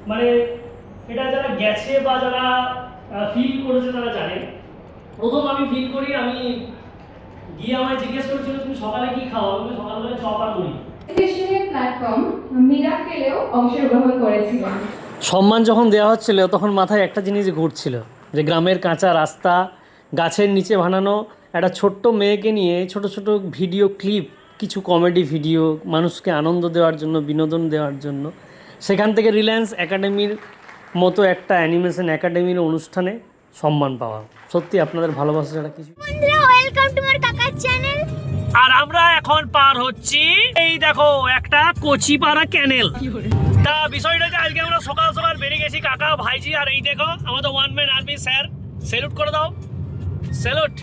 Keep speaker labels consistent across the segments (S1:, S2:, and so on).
S1: মানে এটা যারা গেছে বা যারা ফিল করেছে তারা জানে। প্রথম আমি ফিল করি, আমি গিয়ে আমায় জিজ্ঞেস করেছিল তুমি সকালে কি খাও, আমি সকালবেলা চপ আর মুড়ি।
S2: টেলিভিশনের প্ল্যাটফর্ম মিরাকেলেও অংশগ্রহণ করেছিলেন।
S1: সম্মান যখন দেওয়া হচ্ছিল তখন মাথায় একটা জিনিস ঘুরছিল যে গ্রামের কাঁচা রাস্তা, গাছের নিচে বানানো একটা ছোট্ট মেয়েকে নিয়ে ছোট ছোট ভিডিও ক্লিপ, কিছু কমেডি ভিডিও মানুষকে আনন্দ দেওয়ার জন্য, বিনোদন দেওয়ার জন্য, সেখান থেকে রিলায়েন্স একাডেমির মতো একটা অ্যানিমেশন একাডেমির অনুষ্ঠানে সম্মান পাওয়া সত্যি আপনাদের ভালোবাসা ছাড়া কিছু।
S3: বন্ধুরা, ওয়েলকাম টু মাই কাকার চ্যানেল।
S1: আর আমরা এখন পার হচ্ছি, এই দেখো একটা কচিপাড়া ক্যানেল। তা বিষয়টা যে আজকে আমরা সকাল সকাল বেরিয়ে গেছি কাকা, ভাইজি, আর এই দেখো আমাদের one man army sir, salute করে দাও, স্যালুট।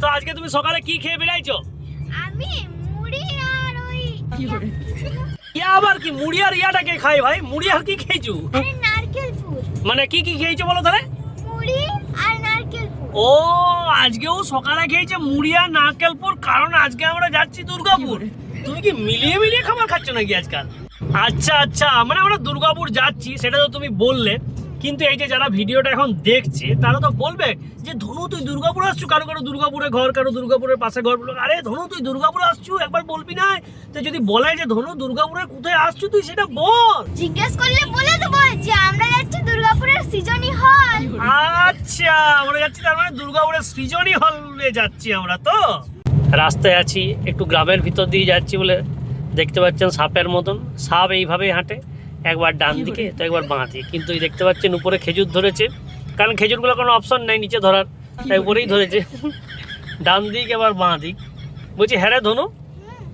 S1: তো আজকে তুমি সকালে কি খেয়ে বেরাইছো?
S3: আমি মুড়ি আর ওই
S1: ইয়া আবার কি মুড়ি আর ইয়াটাকে খাই ভাই, মুড়ি আর কি খেয়েছো?
S3: আরে নারকেল ফুড।
S1: মানে কি কি খেয়েছো বলো তাহলে?
S3: মুড়ি আর নারকেল ফুড।
S1: ও আজকেও সকালে খেয়েছে মুড়ি আর নারকেলপুর, কারণ আজকে আমরা যাচ্ছি দুর্গাপুর। তুমি কি মিলিয়ে মিলিয়ে খাবার খাচ্ছ নাকি আজকাল? আচ্ছা আচ্ছা, মানে আমরা দুর্গাপুর যাচ্ছি সেটা তো তুমি বললে, কিন্তু এই যে যারা ভিডিওটা এখন দেখছে তারা তো বলবে যে ধনু তুই দুর্গাপুর আসছু, কারো কারো দুর্গাপুরে ঘর, কারো দুর্গাপুরের পাশে ঘর, বলো আরে ধনু তুই দুর্গাপুরে আসছু একবার বলবি না? তো যদি বলে যে ধনু দুর্গাপুরে কোথায় আসছু তুই সেটা বল,
S3: জিজ্ঞেস করলে বলে দেবো যে আমরা যাচ্ছি দুর্গাপুরের সৃজনী হল।
S1: আচ্ছা আমরা যাচ্ছি, তার মানে দুর্গাপুরের সৃজনী হলে যাচ্ছি আমরা। তো রাস্তায় আছি, একটু গ্রামের ভিতর দিয়ে যাচ্ছি বলে দেখতে পাচ্ছেন সাপের মতন, সাপ এইভাবেই হাঁটে, একবার ডান দিকে তো একবার বাঁ দিকে, কিন্তু এই দেখতে পাচ্ছেন উপরে খেজুর ধরেছে, কারণ খেজুরগুলো কোনো অপশন নেই নিচে ধরার, তাই উপরেই ধরেছে, ডান দিক এবার বাঁ দিক। বলছি হ্যাঁ রে ধনু,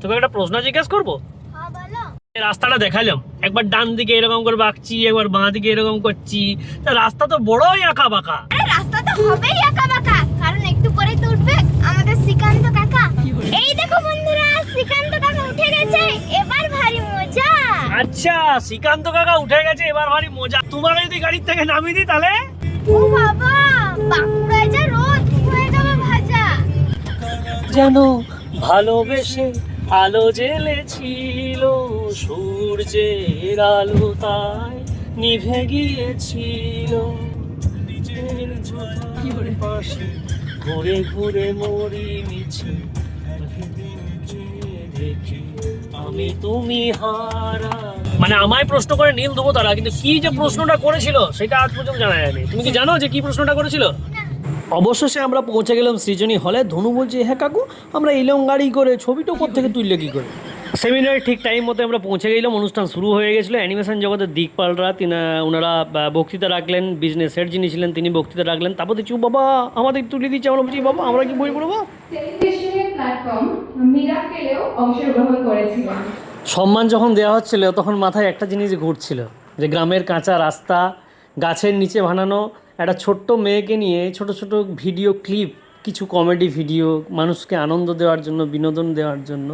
S1: তোকে একটা প্রশ্ন জিজ্ঞেস করবো।
S3: হ্যাঁ বলো।
S1: রাস্তাটা দেখালাম, একবার ডান দিকে এরকম করে বাঁকছি, একবার বাঁ দিকে এরকম করছি, তা রাস্তা তো বড়ই আঁকা বাঁকা।
S3: আরে রাস্তা তো হবেই একা বাঁকা, কারণ একটু পরে তো উঠবে আমাদের শ্রীকান্ত কাকা। এই দেখো বন্ধুরা, শ্রীকান্ত কাকা উঠে গেছে, এবার ভারী মজা।
S1: আচ্ছা শ্রীকান্ত কাকা উঠে গেছে, এবার ভারী মজা। তোমার যদি গাড়ির থেকে নামিয়ে দিই তাহলে?
S3: ও বাবা, বাঁকুড়ায় যা রোদ হয়ে যাবে ভাজা।
S1: যেন ভালোবেসে আলো জ্বেলেছিল, সূর্যের আলো তাই নিভে গিয়েছিল, পাশে ঘুরে ঘুরে মরি মিছে, আমি তুমি হারা। মানে আমায় প্রশ্ন করে নীল দেবো তারা, কিন্তু কি যে প্রশ্নটা করেছিল সেটা আজ পর্যন্ত জানা যায়নি। তুমি কি জানো যে কি প্রশ্নটা করেছিল? অবশেষে আমরা পৌঁছে গেলাম সৃজনী হলে। ধনু বলছে হ্যাঁ কাকু আমরা এলাম গাড়ি করে, ছবিটা কোত্থেকে তুললে কী করে? সেমিনারে ঠিক টাইম মতো আমরা পৌঁছে গেলাম, অনুষ্ঠান শুরু হয়ে গেছিলো। অ্যানিমেশন জগতের দিকপালরা ওনারা বক্তৃতা রাখলেন, বিজনেস হেড যিনি ছিলেন তিনি বক্তৃতা রাখলেন, তারপর দেখছি বাবা আমাদের তুলে দিচ্ছে, আমরা বলছি বাবা আমরা কি বই পড়বো?
S2: টেলিভিশনের প্ল্যাটফর্ম মিরাকেলেও অংশগ্রহণ করেছিলেন।
S1: সম্মান যখন দেওয়া হচ্ছিল তখন মাথায় একটা জিনিস ঘুরছিল যে গ্রামের কাঁচা রাস্তা, গাছের নিচে বানানো একটা ছোট্ট মেয়েকে নিয়ে ছোট ছোট ভিডিও ক্লিপ, কিছু কমেডি ভিডিও মানুষকে আনন্দ দেওয়ার জন্য, বিনোদন দেওয়ার জন্য,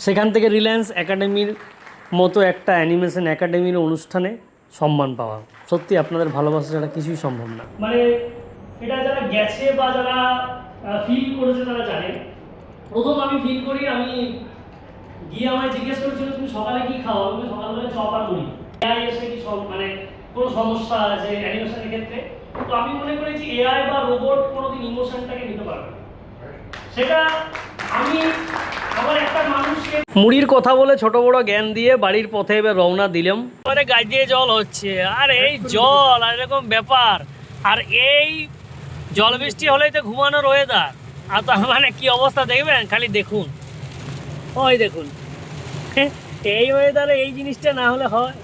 S1: সেখান থেকে রিলায়েন্স একাডেমির মতো একটা অ্যানিমেশন একাডেমির অনুষ্ঠানে সম্মান পাওয়া সত্যি আপনাদের ভালোবাসা ছাড়া কিছুই সম্ভব না। মানে এটা যারা গেছে বা যারা ফিল করেছে তারা জানে। প্রথম আমি ফিল করি, আমি গিয়ে আমায় জিজ্ঞেস করেছিল তুমি সকালে কি খাও, আমি সকালবেলা চপ আর মুড়ি। এআই এসে কি সব মানে কোনো সমস্যা আছে অ্যানিমেশনের ক্ষেত্রে? তো আমি মনে করি যে এআই বা রোবট কোনোদিন ইমোশনটাকে নিতে পারবে না। সেটা আমি আমার একটা মানুষকে মুড়ির কথা বলে ছোট বড় জ্ঞান দিয়ে বাড়ির পথে এবার রওনা দিলাম। পরে গাছ দিয়ে জল হচ্ছে, আর এই জল আর এরকম ব্যাপার, আর এই জল বৃষ্টি হলেই তো ঘুমানোর ওয়েদার, আর তার মানে কি অবস্থা দেখবেন, খালি দেখুন, ওই দেখুন, এই ওয়েদারে এই জিনিসটা না হলে হয়?